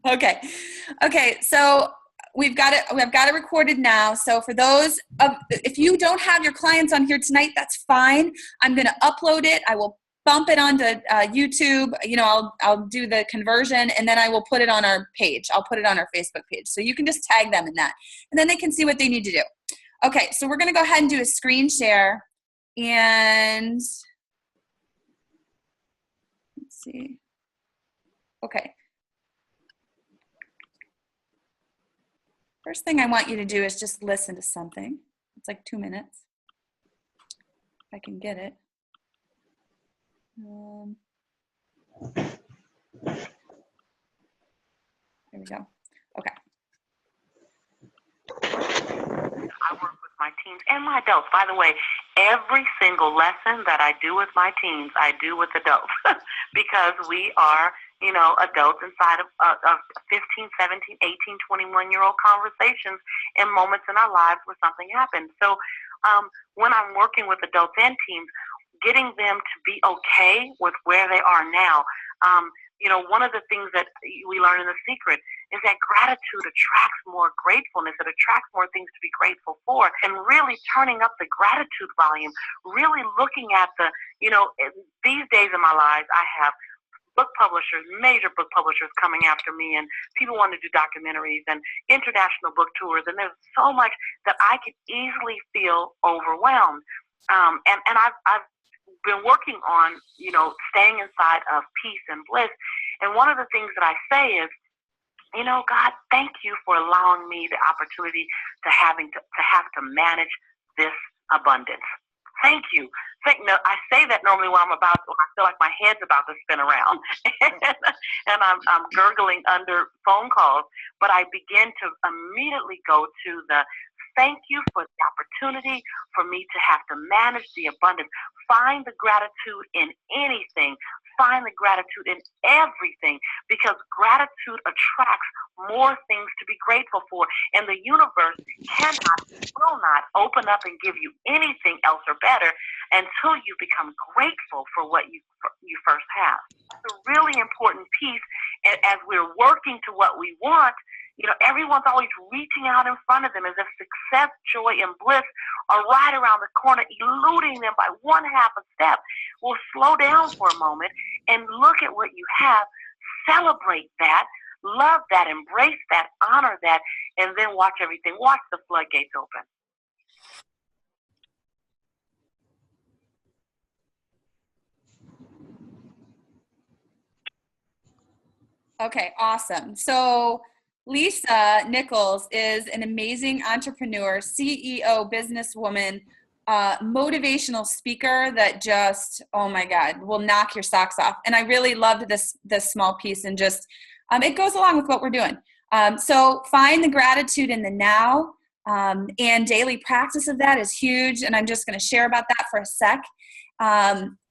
Okay. Okay. So we've got it recorded now. So for those if you don't have your clients on here tonight, that's fine. I'm going to upload it. I will bump it onto YouTube. I'll do the conversion, and then I will put it on our page. I'll put it on our Facebook page. So you can just tag them in that, and then they can see what they need to do. Okay. So we're going to go ahead and do a screen share, and let's see. Okay. First thing I want you to do is just listen to something. It's like 2 minutes. If I can get it. There we go. Okay. I work with my teens and my adults. By the way, every single lesson that I do with my teens, I do with adults because we are, adults inside of 15, 17, 18, 21-year-old conversations and moments in our lives where something happened. So when I'm working with adults and teens, getting them to be okay with where they are now. One of the things that we learn in The Secret is that gratitude attracts more gratefulness. It attracts more things to be grateful for. And really turning up the gratitude volume, really looking at these days in my lives, I have book publishers, major book publishers coming after me, and people want to do documentaries and international book tours. And there's so much that I could easily feel overwhelmed. And I've been working on, staying inside of peace and bliss. And one of the things that I say is, God, thank you for allowing me the opportunity to have to manage this abundance. Thank you. I say that normally when I feel like my head's about to spin around and I'm gurgling under phone calls, but I begin to immediately go to the thank you for the opportunity for me to have to manage the abundance. Find the gratitude in anything. Find the gratitude in everything, because gratitude attracts more things to be grateful for. And the universe will not open up and give you anything else or better until you become grateful for what you first have. It's a really important piece as we're working to what we want. Everyone's always reaching out in front of them as if success, joy, and bliss are right around the corner, eluding them by one half a step. We'll slow down for a moment and look at what you have, celebrate that, love that, embrace that, honor that, and then watch the floodgates open. Okay, awesome. So Lisa Nichols is an amazing entrepreneur, CEO, businesswoman, motivational speaker that just, oh my God, will knock your socks off. And I really loved this small piece, and just, it goes along with what we're doing. So find the gratitude in the now, and daily practice of that is huge. And I'm just going to share about that for a sec.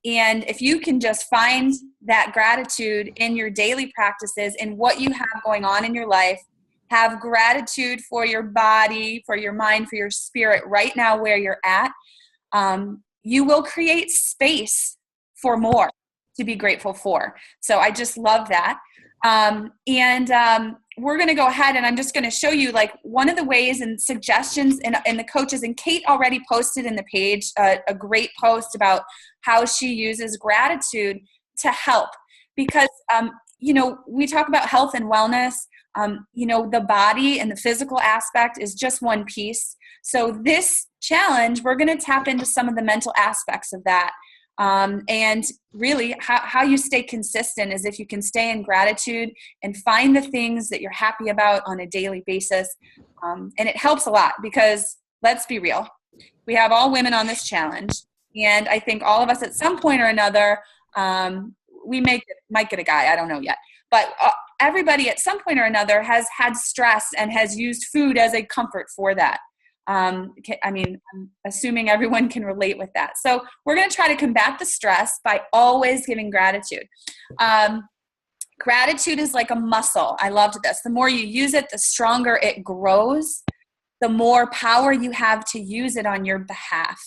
And if you can just find that gratitude in your daily practices, in what you have going on in your life, have gratitude for your body, for your mind, for your spirit right now where you're at, you will create space for more to be grateful for. So I just love that. We're going to go ahead, and I'm just going to show you like one of the ways and suggestions in the coaches. And Kate already posted in the page a great post about how she uses gratitude to help, because, we talk about health and wellness. The body and the physical aspect is just one piece. So this challenge, we're going to tap into some of the mental aspects of that. And really how you stay consistent is if you can stay in gratitude and find the things that you're happy about on a daily basis. And it helps a lot, because let's be real, we have all women on this challenge. And I think all of us at some point or another, we might get a guy, I don't know yet. But everybody at some point or another has had stress and has used food as a comfort for that. I'm assuming everyone can relate with that. So we're going to try to combat the stress by always giving gratitude. Gratitude is like a muscle. I loved this. The more you use it, the stronger it grows, the more power you have to use it on your behalf.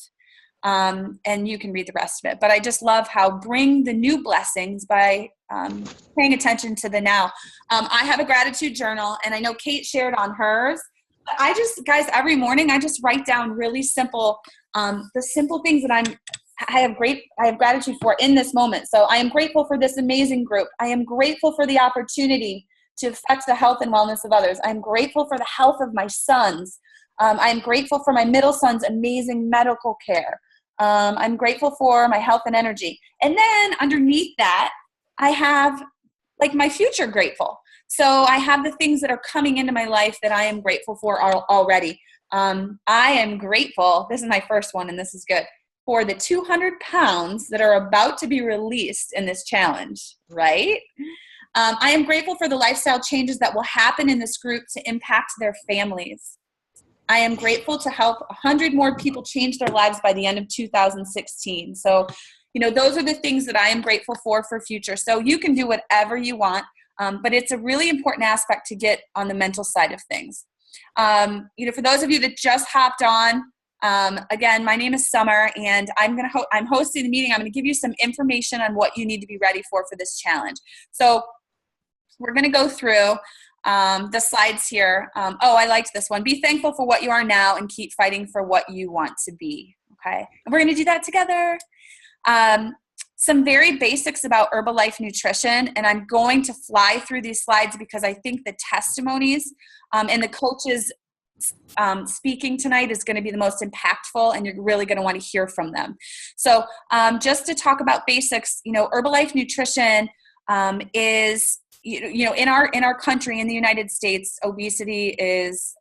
And you can read the rest of it. But I just love how bring the new blessings by paying attention to the now. I have a gratitude journal, and I know Kate shared on hers. I just, guys, every morning I just write down really simple, the simple things that I have gratitude for in this moment. So I am grateful for this amazing group. I am grateful for the opportunity to affect the health and wellness of others. I'm grateful for the health of my sons. I'm grateful for my middle son's amazing medical care. I'm grateful for my health and energy. And then underneath that, I have like my future grateful. So I have the things that are coming into my life that I am grateful for already. I am grateful, this is my first one and this is good, for the 200 pounds that are about to be released in this challenge, right? I am grateful for the lifestyle changes that will happen in this group to impact their families. I am grateful to help 100 more people change their lives by the end of 2016. So, those are the things that I am grateful for future. So you can do whatever you want, but it's a really important aspect to get on the mental side of things. For those of you that just hopped on, again, my name is Summer, and I'm hosting the meeting. I'm going to give you some information on what you need to be ready for this challenge. So we're going to go through the slides here. I liked this one. Be thankful for what you are now and keep fighting for what you want to be. Okay. And we're going to do that together. Some very basics about Herbalife nutrition. And I'm going to fly through these slides because I think the testimonies and the coaches speaking tonight is going to be the most impactful, and you're really going to want to hear from them. So just to talk about basics, Herbalife nutrition is, in our country, in the United States, obesity is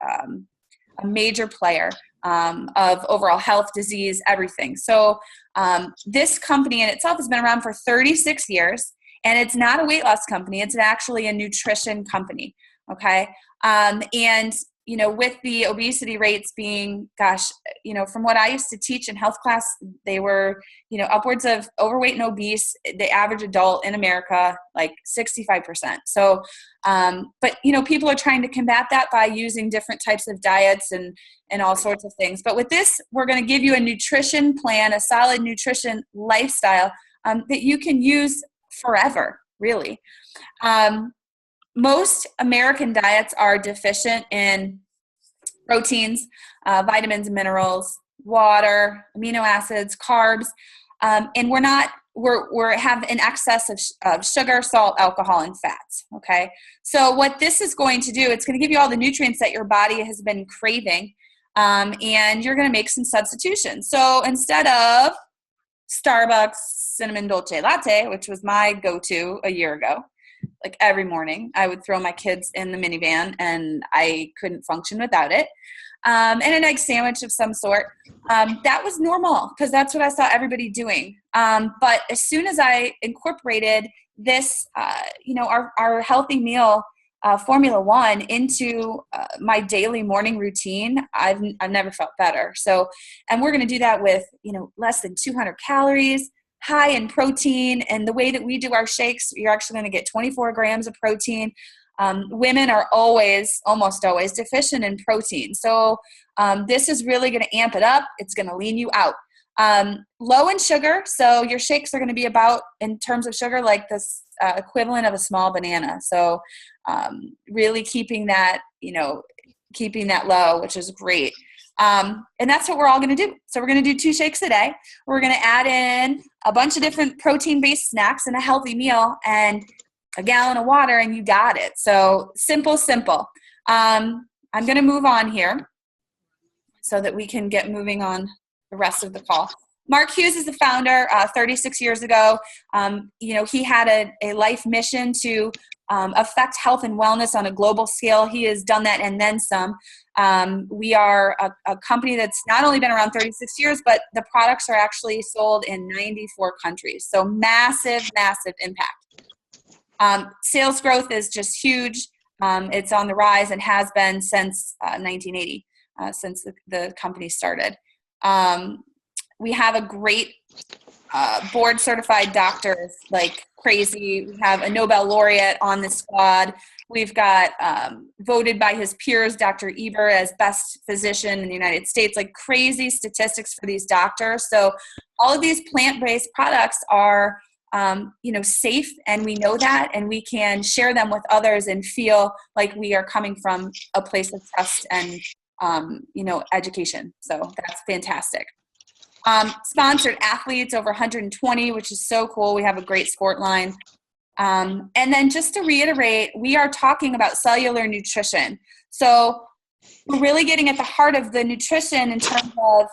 a major player of overall health, disease, everything. So this company in itself has been around for 36 years, and it's not a weight loss company. It's actually a nutrition company. Okay. And with the obesity rates being, from what I used to teach in health class, they were, upwards of overweight and obese, the average adult in America, like 65%. So, but, people are trying to combat that by using different types of diets and all sorts of things. But with this, we're going to give you a nutrition plan, a solid nutrition lifestyle that you can use forever, really. Most American diets are deficient in proteins, vitamins, minerals, water, amino acids, carbs, and we have an excess of sugar, salt, alcohol, and fats. Okay, so what this is going to do, it's going to give you all the nutrients that your body has been craving, and you're going to make some substitutions. So instead of Starbucks cinnamon dolce latte, which was my go-to a year ago, like every morning, I would throw my kids in the minivan and I couldn't function without it. And an egg sandwich of some sort. That was normal because that's what I saw everybody doing. But as soon as I incorporated this, our healthy meal Formula One into my daily morning routine, I've never felt better. So, and we're going to do that with, less than 200 calories, high in protein. And the way that we do our shakes, you're actually going to get 24 grams of protein. Women are almost always deficient in protein. So this is really going to amp it up. It's going to lean you out. Low in sugar. So your shakes are going to be about, in terms of sugar, like this equivalent of a small banana. So really keeping that low, which is great. And that's what we're all going to do. So we're going to do 2 shakes a day. We're going to add in a bunch of different protein-based snacks and a healthy meal and a gallon of water, and you got it. So simple. I'm going to move on here so that we can get moving on the rest of the call. Mark Hughes is the founder 36 years ago. He had a life mission to affect health and wellness on a global scale. He has done that and then some. We are a company that's not only been around 36 years, but the products are actually sold in 94 countries. So massive impact. Sales growth is just huge. It's on the rise and has been since 1980, since the company started. We have a great board certified doctors like crazy. We have a Nobel laureate on the squad. We've got voted by his peers, Dr. Eber, as best physician in the United States, like crazy statistics for these doctors. So all of these plant-based products are safe, and we know that, and we can share them with others and feel like we are coming from a place of trust and education. So that's fantastic. Sponsored athletes, over 120, which is so cool. We have a great sport line. And then just to reiterate, we are talking about cellular nutrition. So we're really getting at the heart of the nutrition in terms of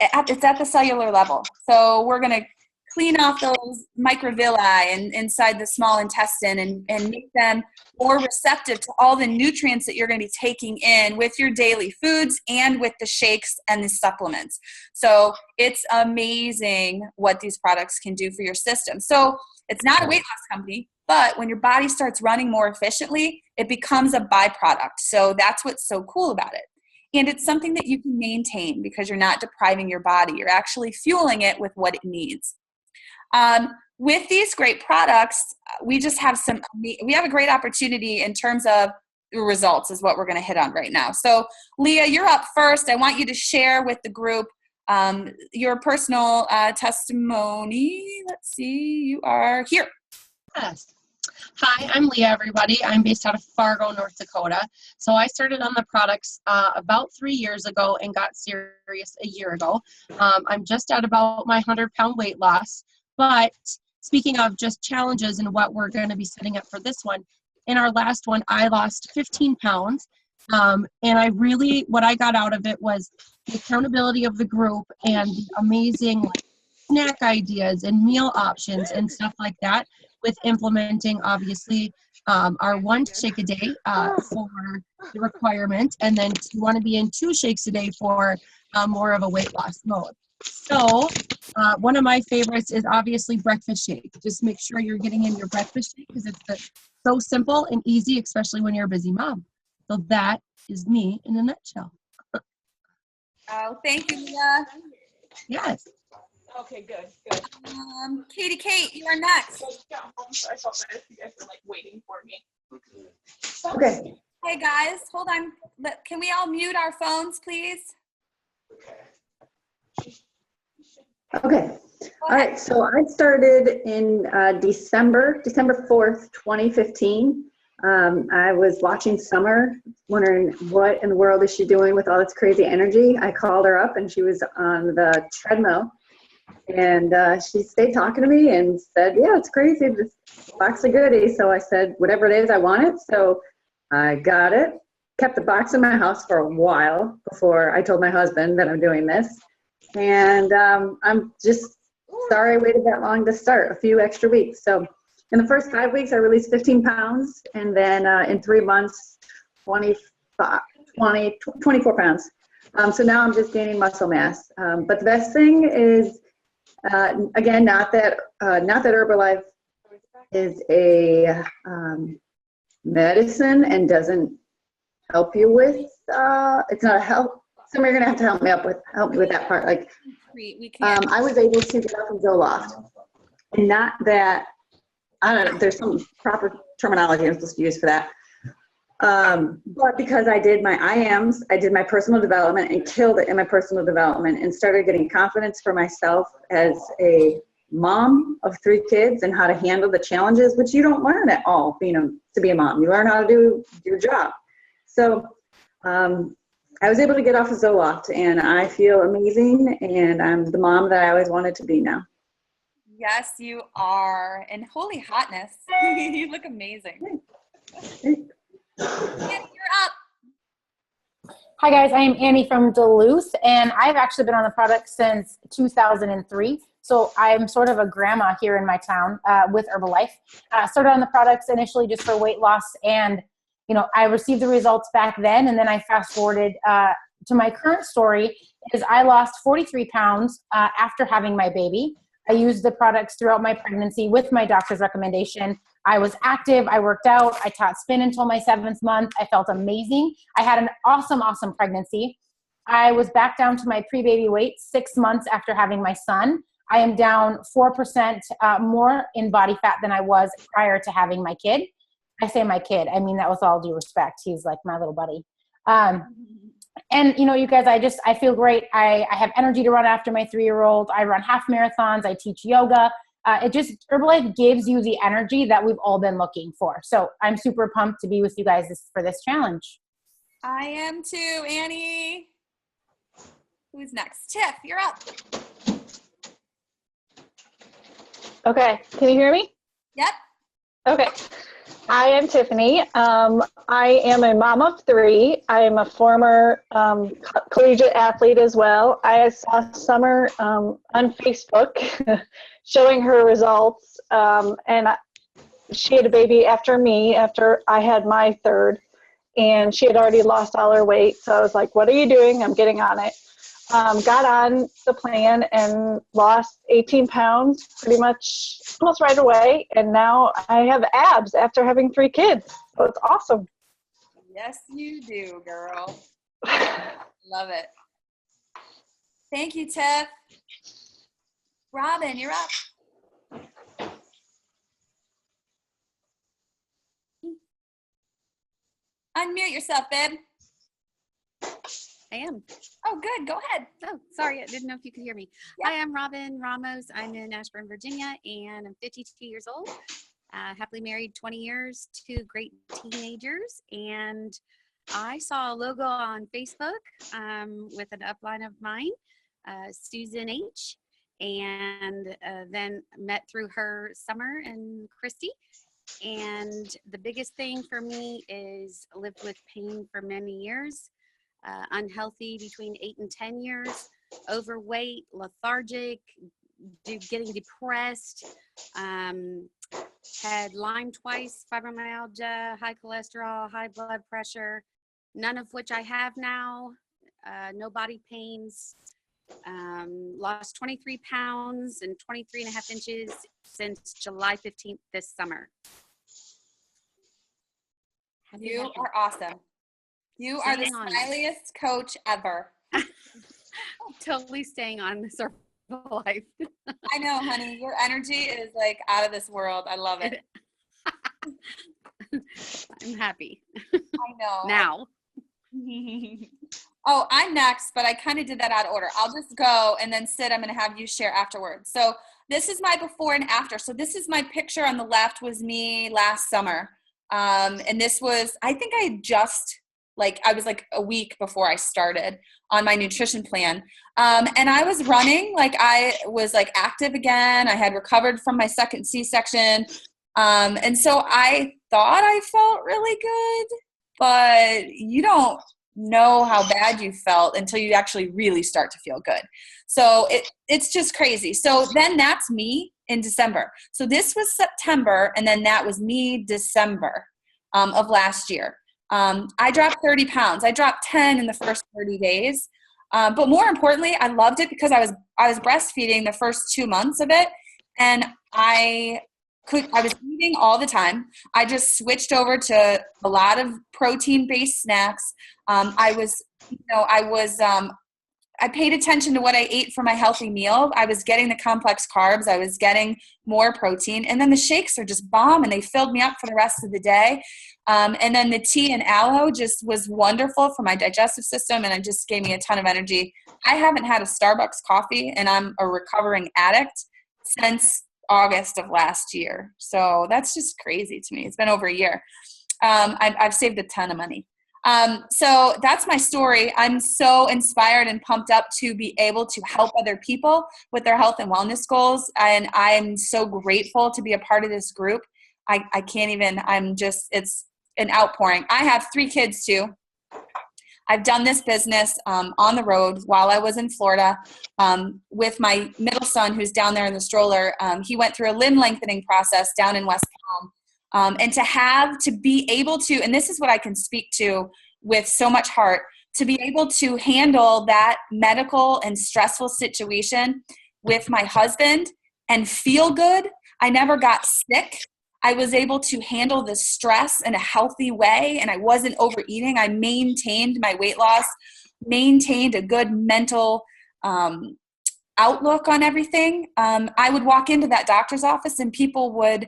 it's at the cellular level. So we're going to clean off those microvilli inside the small intestine and make them more receptive to all the nutrients that you're going to be taking in with your daily foods and with the shakes and the supplements. So it's amazing what these products can do for your system. So it's not a weight loss company, but when your body starts running more efficiently, it becomes a byproduct. So that's what's so cool about it. And it's something that you can maintain because you're not depriving your body. You're actually fueling it with what it needs. With these great products, we just have we have a great opportunity in terms of the results is what we're going to hit on right now. So Leah, you're up first. I want you to share with the group your personal testimony. Let's see, you are here. Yes. Hi, I'm Leah, everybody. I'm based out of Fargo, North Dakota. So I started on the products about 3 years ago and got serious a year ago. I'm just at about my 100-pound weight loss. But speaking of just challenges and what we're going to be setting up for this one, in our last one, I lost 15 pounds. And what I got out of it was the accountability of the group and the amazing snack ideas and meal options and stuff like that, with implementing, obviously, our 1 shake a day for the requirement, and then you want to be in 2 shakes a day for more of a weight loss mode. So one of my favorites is obviously breakfast shake. Just make sure you're getting in your breakfast shake because it's so simple and easy, especially when you're a busy mom. So that is me in a nutshell. Oh, thank you, Leah. Yes. Okay, good. Kate, you are next. I felt bad if you guys were waiting for me. Okay. Hey guys, hold on. Can we all mute our phones, please? Okay. All right. So I started in December 4th, 2015. I was watching Summer, wondering what in the world is she doing with all this crazy energy. I called her up and she was on the treadmill. And she stayed talking to me and said, yeah, it's crazy, this box of goodies. So I said, whatever it is, I want it. So I got it, kept the box in my house for a while before I told my husband that I'm doing this. And I'm just sorry I waited that long to start, a few extra weeks. So in the first 5 weeks, I released 15 pounds. And then in 3 months, 24 pounds. So now I'm just gaining muscle mass. But the best thing is, again, not that Herbalife is a medicine and doesn't help you with. It's not a help. Somebody you're gonna have to help me with that part. We can. I was able to get off of Zoloft, and not that I don't know. There's some proper terminology I'm supposed to use for that. But because I did my IAMs, I did my personal development and killed it in my personal development and started getting confidence for myself as a mom of 3 kids and how to handle the challenges, which you don't learn at all, to be a mom. You learn how to do your job. So I was able to get off of Zoloft and I feel amazing and I'm the mom that I always wanted to be now. Yes, you are. And holy hotness. You look amazing. Annie, you're up. Hi guys, I am Annie from Duluth, and I've actually been on the product since 2003. So I'm sort of a grandma here in my town with Herbalife. Started on the products initially just for weight loss, and I received the results back then, and then I fast forwarded to my current story. Is I lost 43 pounds after having my baby. I used the products throughout my pregnancy with my doctor's recommendation. I was active, I worked out, I taught spin until my 7th month. I felt amazing. I had an awesome pregnancy. I was back down to my pre-baby weight 6 months after having my son. I am down 4% more in body fat than I was prior to having my kid. I say my kid, I mean that with all due respect. He's like my little buddy. And you guys, I feel great. I have energy to run after my 3-year-old. I run half marathons. I teach yoga. Herbalife gives you the energy that we've all been looking for. So I'm super pumped to be with you guys for this challenge. I am too, Annie. Who's next? Tiff, you're up. Okay, can you hear me? Yep. Okay. I am Tiffany. I am a mom of 3. I am a former collegiate athlete as well. I saw Summer on Facebook showing her results, and she had a baby after me, after I had my 3rd, and she had already lost all her weight. So I was like, what are you doing? I'm getting on it. Got on the plan and lost 18 pounds pretty much almost right away. And now I have abs after having 3 kids. So it's awesome. Yes, you do, girl. Love it. Thank you, Tiff. Robin, you're up. Unmute yourself, babe. I am. Oh, good. Go ahead. Oh, sorry. I didn't know if you could hear me. Yeah. Hi, I'm Robin Ramos. I'm in Ashburn, Virginia, and I'm 52 years old. Happily married 20 years, 2 great teenagers. And I saw a logo on Facebook with an upline of mine, Susan H. And then met through her Summer and Christy. And the biggest thing for me is lived with pain for many years. Unhealthy between 8 and 10 years, overweight, lethargic, getting depressed, had Lyme twice, fibromyalgia, high cholesterol, high blood pressure, none of which I have now, no body pains, lost 23 pounds and 23 and a half inches since July 15th this summer. You are awesome. You are the smiliest coach ever. Totally staying on this life. I know, honey. Your energy is like out of this world. I love it. I'm happy. I know. Now. Oh, I'm next, but I kind of did that out of order. I'll just go and then Sid, I'm going to have you share afterwards. So this is my before and after. So this is my picture on the left was me last summer. And this was, I think I was like a week before I started on my nutrition plan. And I was running, like I was like active again. I had recovered from my 2nd C-section. And so I thought I felt really good, but you don't know how bad you felt until you actually really start to feel good. So it's just crazy. So then that's me in December. So this was September, and then that was me December of last year. I dropped 30 pounds. I dropped 10 in the first 30 days. But more importantly, I loved it because I was breastfeeding the first 2 months of it, and I was eating all the time. I just switched over to a lot of protein-based snacks. I paid attention to what I ate for my healthy meal. I was getting the complex carbs. I was getting more protein. And then the shakes are just bomb, and they filled me up for the rest of the day. And then the tea and aloe just was wonderful for my digestive system, and it just gave me a ton of energy. I haven't had a Starbucks coffee, and I'm a recovering addict since August of last year. So that's just crazy to me. It's been over a year. I've saved a ton of money. So that's my story. I'm so inspired and pumped up to be able to help other people with their health and wellness goals. And I'm so grateful to be a part of this group. I can't even, it's an outpouring. I have 3 kids too. I've done this business on the road while I was in Florida with my middle son who's down there in the stroller. He went through a limb lengthening process down in West Palm. And to be able to, and this is what I can speak to with so much heart, to be able to handle that medical and stressful situation with my husband and feel good. I never got sick. I was able to handle the stress in a healthy way, and I wasn't overeating. I maintained my weight loss, maintained a good mental outlook on everything. I would walk into that doctor's office and people would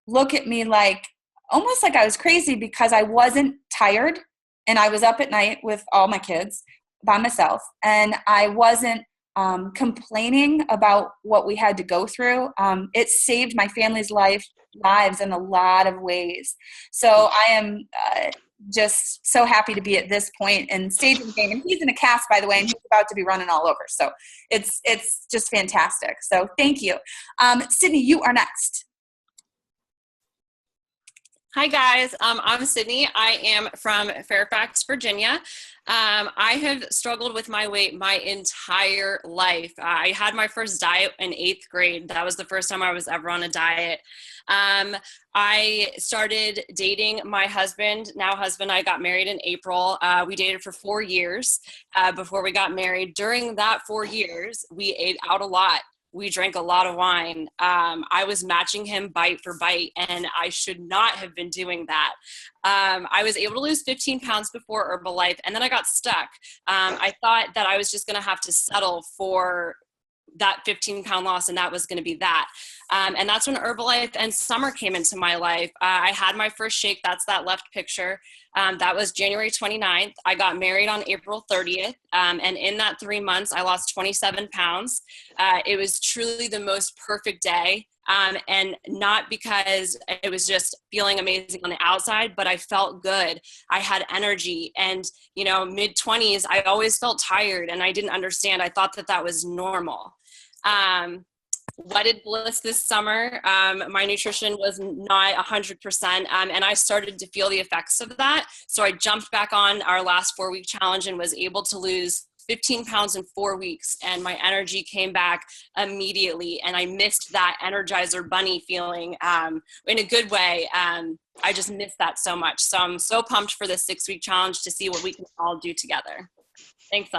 look at me like, almost like I was crazy because I wasn't tired and I was up at night with all my kids by myself, and I wasn't complaining about what we had to go through. It saved my family's lives in a lot of ways. So I am just so happy to be at this point in stage of the game. And he's in a cast, by the way, and he's about to be running all over. So it's just fantastic. So thank you. Sydney, you are next. Hi guys, I'm Sydney. I am from Fairfax, Virginia. I have struggled with my weight my entire life. I had my first diet in 8th grade. That was the first time I was ever on a diet. I started dating my husband, now husband. I got married in April. We dated for 4 years before we got married. During that 4 years, we ate out a lot. We drank a lot of wine. I was matching him bite for bite, and I should not have been doing that. I was able to lose 15 pounds before Herbalife, and then I got stuck. I thought that I was just going to have to settle for that 15-pound loss, and that was going to be that. And that's when Herbalife and summer came into my life. I had my first shake. That's that left picture. That was January 29th. I got married on April 30th. And in that 3 months, I lost 27 pounds. It was truly the most perfect day. And not because it was just feeling amazing on the outside, but I felt good. I had energy, and, you know, mid-20s, I always felt tired and I didn't understand. I thought that that was normal. Wedded bliss this summer. My nutrition was not 100%, and I started to feel the effects of that. So I jumped back on our last 4-week challenge and was able to lose 15 pounds in 4 weeks, and my energy came back immediately, and I missed that Energizer Bunny feeling in a good way. I just missed that so much. So I'm so pumped for this 6-week challenge to see what we can all do together. Thanks,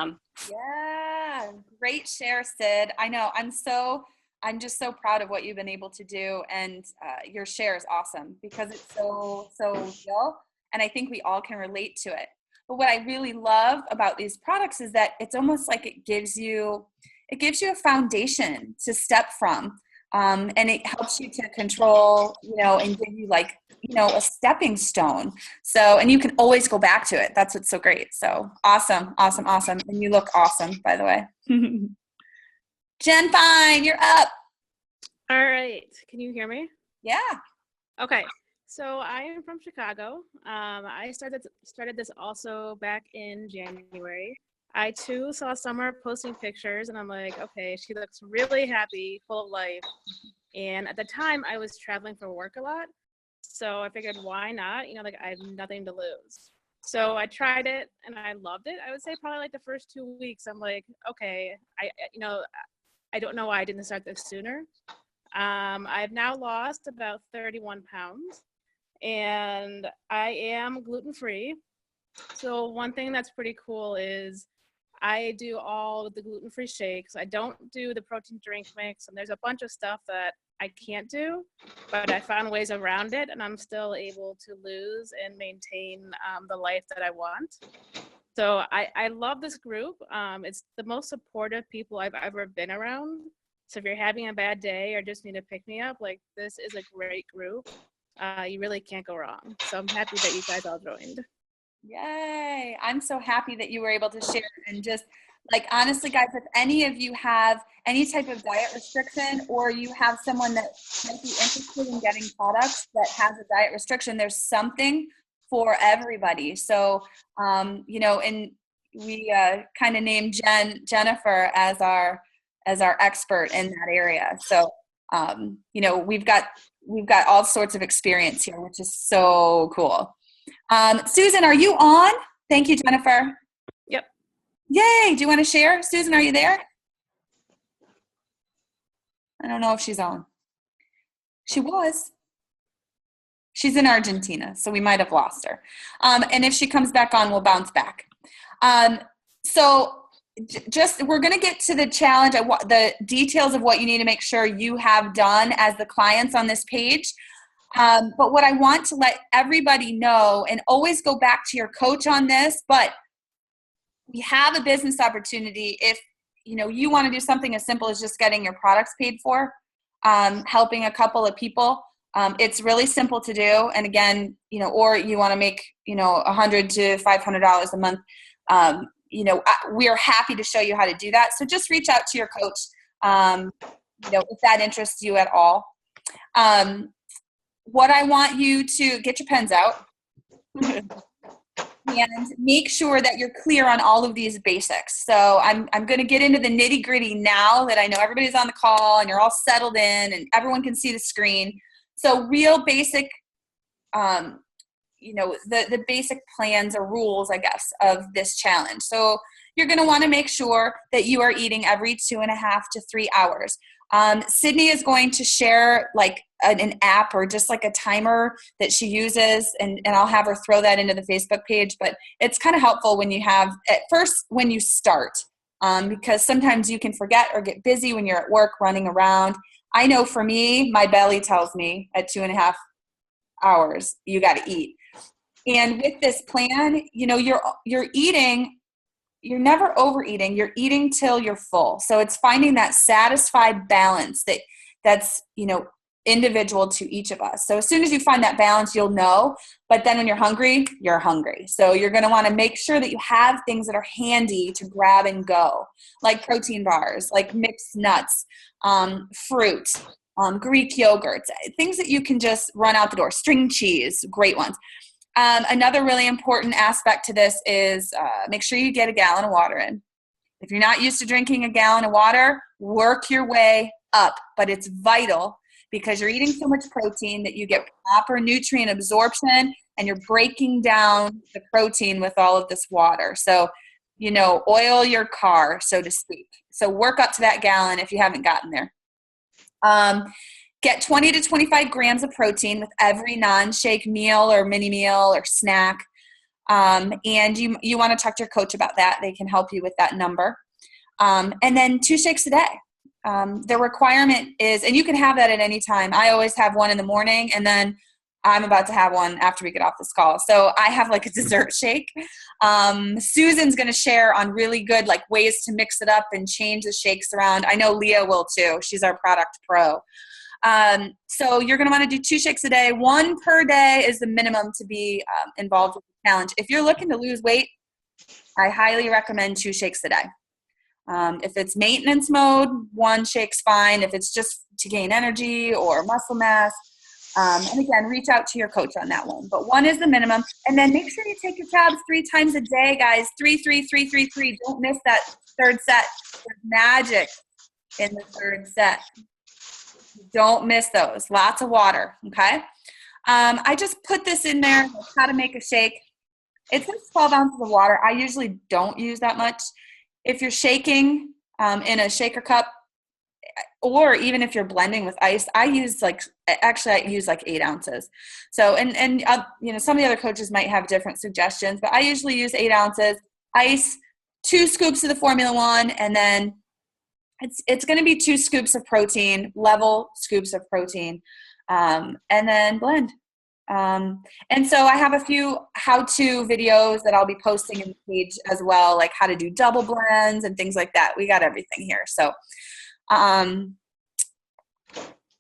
Yeah, great share, Sid. I know, I'm just so proud of what you've been able to do, and your share is awesome because it's so real, and I think we all can relate to it. But what I really love about these products is that it's almost like it gives you a foundation to step from, and it helps you to control, you know, and give you, like, you know, a stepping stone. So, and you can always go back to it. That's what's so great. So awesome. And you look awesome, by the way. Jen Fine, you're up. All right. Can you hear me? Yeah. Okay. So I am from Chicago. I started this also back in January. I too saw Summer posting pictures, and I'm like, okay, she looks really happy, full of life. And at the time, I was traveling for work a lot. So I figured, why not? You know, like, I have nothing to lose. So I tried it and I loved it. I would say probably like the first 2 weeks, I'm like, okay, I don't know why I didn't start this sooner. I've now lost about 31 pounds, and I am gluten-free. So one thing that's pretty cool is I do all the gluten-free shakes. I don't do the protein drink mix, and there's a bunch of stuff that I can't do, but I found ways around it, and I'm still able to lose and maintain the life that I want. So I love this group. It's the most supportive people I've ever been around. So if you're having a bad day or just need to pick me up, like, this is a great group. You really can't go wrong. So I'm happy that you guys all joined. Yay. I'm so happy that you were able to share. And just, like, honestly, guys, if any of you have any type of diet restriction, or you have someone that might be interested in getting products that has a diet restriction, there's something for everybody. So, you know, and we kind of named Jennifer as our expert in that area. So, you know, we've got all sorts of experience here, which is so cool. Susan, are you on? Thank you, Jennifer. Yep. Yay. Do you want to share? Susan, are you there? I don't know if she's on. She was. She's in Argentina, so we might have lost her. And if she comes back on, we'll bounce back. So we're going to get to the challenge, the details of what you need to make sure you have done as the clients on this page. But what I want to let everybody know, and always go back to your coach on this, but we have a business opportunity. If you want to do something as simple as just getting your products paid for, helping a couple of people. It's really simple to do. And again, or you want to make, $100 to $500 a month. We are happy to show you how to do that. So just reach out to your coach, if that interests you at all. What I want you to get your pens out and make sure that you're clear on all of these basics. So I'm going to get into the nitty gritty now that I know everybody's on the call and you're all settled in and everyone can see the screen. So real basic, the basic plans or rules, I guess, of this challenge. So you're going to want to make sure that you are eating every 2.5 to 3 hours. Sydney is going to share like an app or just like a timer that she uses, and I'll have her throw that into the Facebook page. But it's kind of helpful when you have, at first, when you start, because sometimes you can forget or get busy when you're at work running around. I know for me, my belly tells me at 2.5 hours, you got to eat. And with this plan, you're eating. You're never overeating. You're eating till you're full. So it's finding that satisfied balance that's individual to each of us. So as soon as you find that balance, you'll know. But then when you're hungry, you're hungry. So you're going to want to make sure that you have things that are handy to grab and go, like protein bars, like mixed nuts, fruit, Greek yogurts, things that you can just run out the door. String cheese, great ones. Another really important aspect to this is make sure you get a gallon of water in. If you're not used to drinking a gallon of water, work your way up. But it's vital because you're eating so much protein that you get proper nutrient absorption and you're breaking down the protein with all of this water. So, oil your car, so to speak. So work up to that gallon if you haven't gotten there. Get 20 to 25 grams of protein with every non-shake meal or mini meal or snack. And you want to talk to your coach about that. They can help you with that number. And then 2 shakes a day. The requirement is, and you can have that at any time. I always have one in the morning, and then I'm about to have one after we get off this call. So I have like a dessert shake. Susan's going to share on really good like ways to mix it up and change the shakes around. I know Leah will too. She's our product pro. So you're going to want to do 2 shakes a day. 1 per day is the minimum to be involved with the challenge. If you're looking to lose weight, I highly recommend 2 shakes a day. If it's maintenance mode, 1 shake's fine. If it's just to gain energy or muscle mass, and again, reach out to your coach on that one. But 1 is the minimum. And then make sure you take your tabs 3 times a day, guys. 3, 3, 3, 3, 3. Don't miss that 3rd set. There's magic in the 3rd set. Don't miss those. Lots of water, okay? I just put this in there, how to make a shake. It says 12 ounces of water. I usually don't use that much. If you're shaking in a shaker cup, or even if you're blending with ice, I use like 8 ounces. So, and some of the other coaches might have different suggestions, but I usually use 8 ounces, ice, 2 scoops of the Formula 1, and then it's going to be 2 scoops of protein, level scoops of protein, and then blend. And so I have a few how-to videos that I'll be posting in the page as well, like how to do double blends and things like that. We got everything here. So,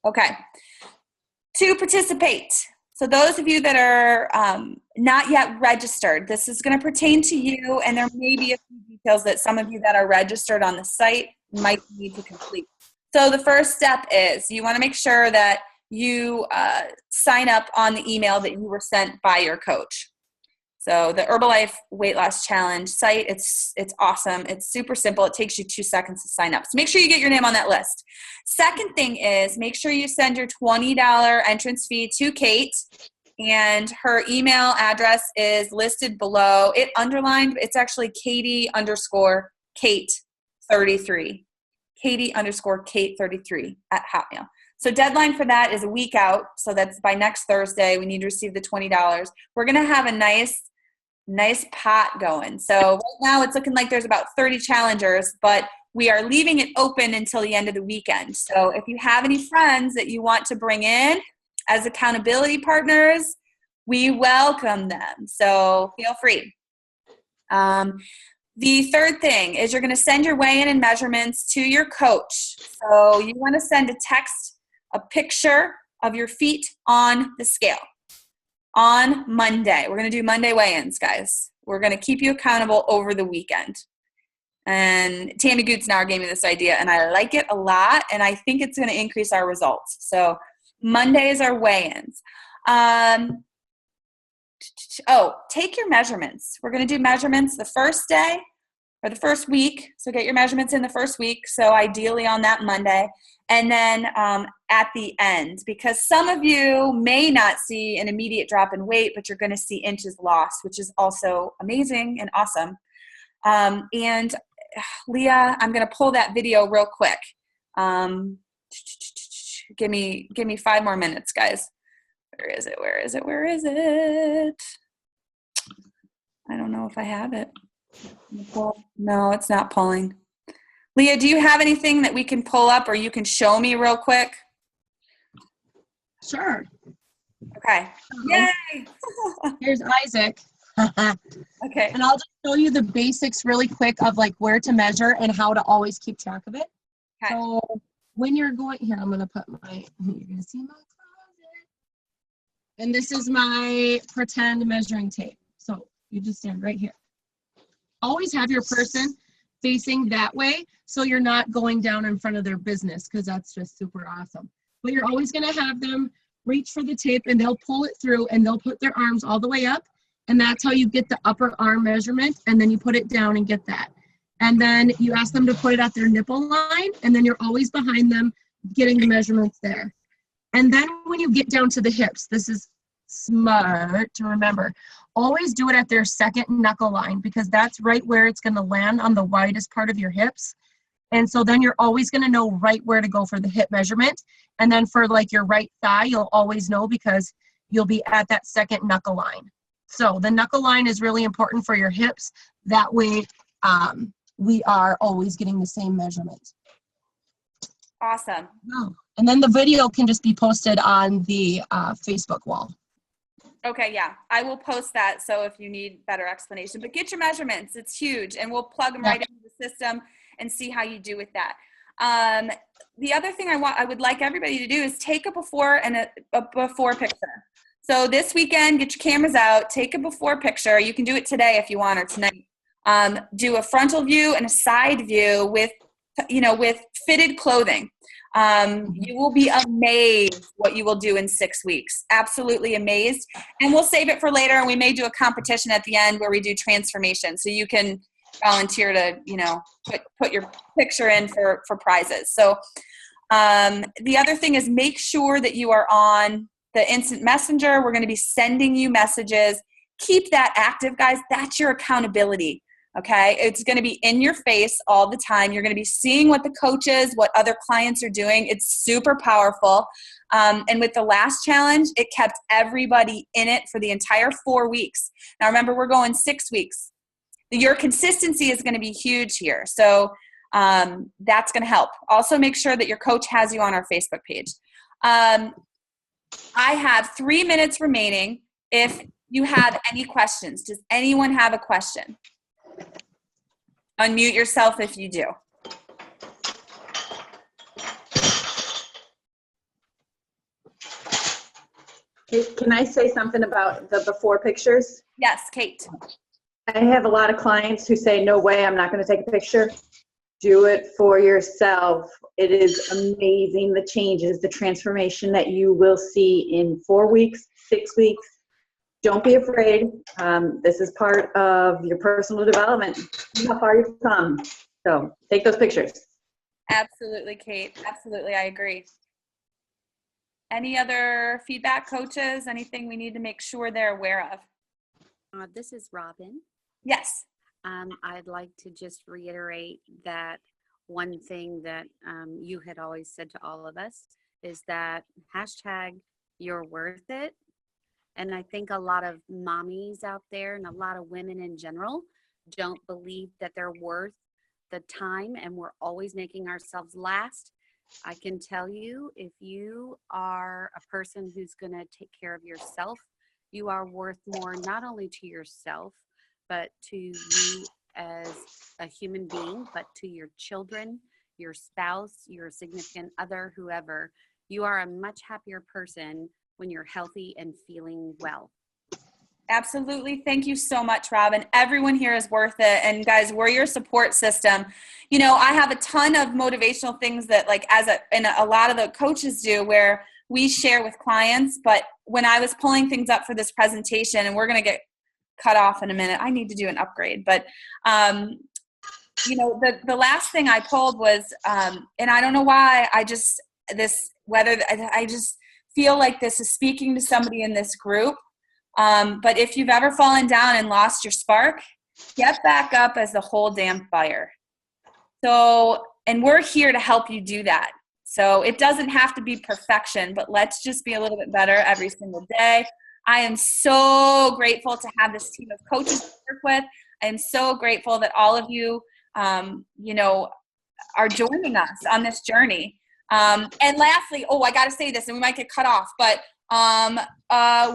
okay. To participate. So those of you that are not yet registered, this is going to pertain to you, and there may be a few details that some of you that are registered on the site might need to complete. So the first step is you want to make sure that you sign up on the email that you were sent by your coach. So the Herbalife Weight Loss Challenge site, it's awesome. It's super simple. It takes you 2 seconds to sign up. So make sure you get your name on that list. Second thing is make sure you send your $20 entrance fee to Kate, and her email address is listed below. It underlined, it's actually Katie_Kate33. Katie_Kate33 at Hotmail. So deadline for that is a week out. So that's by next Thursday. We need to receive the $20. We're going to have a nice pot going. So right now it's looking like there's about 30 challengers, but we are leaving it open until the end of the weekend. So if you have any friends that you want to bring in as accountability partners, we welcome them. So feel free. The third thing is you're going to send your weigh-in and measurements to your coach. So you want to send a text, a picture of your feet on the scale on Monday. We're going to do Monday weigh-ins, guys. We're going to keep you accountable over the weekend. And Tammy Gutzner gave me this idea, and I like it a lot, and I think it's going to increase our results. So Monday is our weigh-ins. Take your measurements. We're going to do measurements the first day or the first week. So get your measurements in the first week. So ideally on that Monday. And then at the end, because some of you may not see an immediate drop in weight, but you're going to see inches lost, which is also amazing and awesome. And Leah, I'm going to pull that video real quick. Give me 5 more minutes, guys. Where is it? I don't know if I have it. No, it's not pulling. Leah, do you have anything that we can pull up or you can show me real quick? Sure. Okay. Yay! Here's Isaac. Okay. And I'll just show you the basics really quick of like where to measure and how to always keep track of it. Okay. So when you're going, here, I'm going to put you're going to see my closet. And this is my pretend measuring tape. So you just stand right here. Always have your person facing that way so you're not going down in front of their business, because that's just super awesome. But you're always going to have them reach for the tape and they'll pull it through and they'll put their arms all the way up, and that's how you get the upper arm measurement, and then you put it down and get that. And then you ask them to put it at their nipple line, and then you're always behind them getting the measurements there. And then when you get down to the hips, this is smart to remember. Always do it at their second knuckle line, because that's right where it's going to land on the widest part of your hips. And so then you're always going to know right where to go for the hip measurement. And then for like your right thigh, you'll always know because you'll be at that second knuckle line. So the knuckle line is really important for your hips. That way we are always getting the same measurement. Awesome. Oh. And then the video can just be posted on the Facebook wall. Okay, yeah. I will post that so if you need better explanation. But get your measurements. It's huge. And we'll plug them right into the system and see how you do with that. The other thing I would like everybody to do is take a before and a before picture. So this weekend, get your cameras out, take a before picture. You can do it today if you want, or tonight. Do a frontal view and a side view with fitted clothing. You will be amazed what you will do in 6 weeks. Absolutely amazed. And we'll save it for later, and we may do a competition at the end where we do transformation. So you can volunteer to, put your picture in for prizes. So the other thing is make sure that you are on the instant messenger. We're going to be sending you messages. Keep that active, guys. That's your accountability. Okay, it's going to be in your face all the time. You're going to be seeing what the coaches, what other clients are doing. It's super powerful. And with the last challenge, it kept everybody in it for the entire 4 weeks. Now, remember, we're going 6 weeks. Your consistency is going to be huge here. So that's going to help. Also, make sure that your coach has you on our Facebook page. I have 3 minutes remaining. If you have any questions, does anyone have a question? Unmute yourself if you do. Can I say something about the before pictures? Yes, Kate. I have a lot of clients who say, no way, I'm not going to take a picture. Do it for yourself. It is amazing, the changes, the transformation that you will see in 4 weeks, 6 weeks. Don't be afraid. This is part of your personal development. See how far you've come. So take those pictures. Absolutely, Kate. Absolutely, I agree. Any other feedback, coaches? Anything we need to make sure they're aware of? This is Robin. Yes. I'd like to just reiterate that one thing that you had always said to all of us is that hashtag you're worth it. And I think a lot of mommies out there and a lot of women in general don't believe that they're worth the time, and we're always making ourselves last. I can tell you, if you are a person who's going to take care of yourself, you are worth more, not only to yourself, but to you as a human being, but to your children, your spouse, your significant other, whoever, you are a much happier person when you're healthy and feeling well. Absolutely. Thank you so much, Robin. Everyone here is worth it. And guys, we're your support system. You know, I have a ton of motivational things that like and a lot of the coaches do where we share with clients. But when I was pulling things up for this presentation, and we're going to get cut off in a minute, I need to do an upgrade. But, you know, the last thing I pulled was, and I don't know why, I just feel like this is speaking to somebody in this group. But if you've ever fallen down and lost your spark, get back up as the whole damn fire. So, and we're here to help you do that. So it doesn't have to be perfection, but let's just be a little bit better every single day. I am so grateful to have this team of coaches to work with. I am so grateful that all of you, you know, are joining us on this journey. And lastly, I got to say this, and we might get cut off, but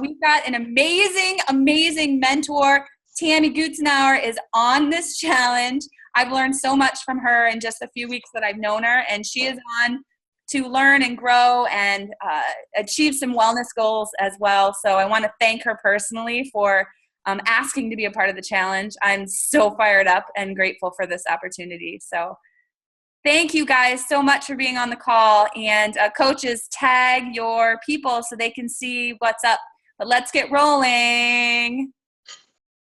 we've got an amazing mentor. Tammy Gutzenauer is on this challenge. I've learned so much from her in just a few weeks that I've known her, and she is on to learn and grow and achieve some wellness goals as well. So I want to thank her personally for asking to be a part of the challenge. I'm so fired up and grateful for this opportunity. So thank you guys so much for being on the call. And coaches, tag your people so they can see what's up. But let's get rolling.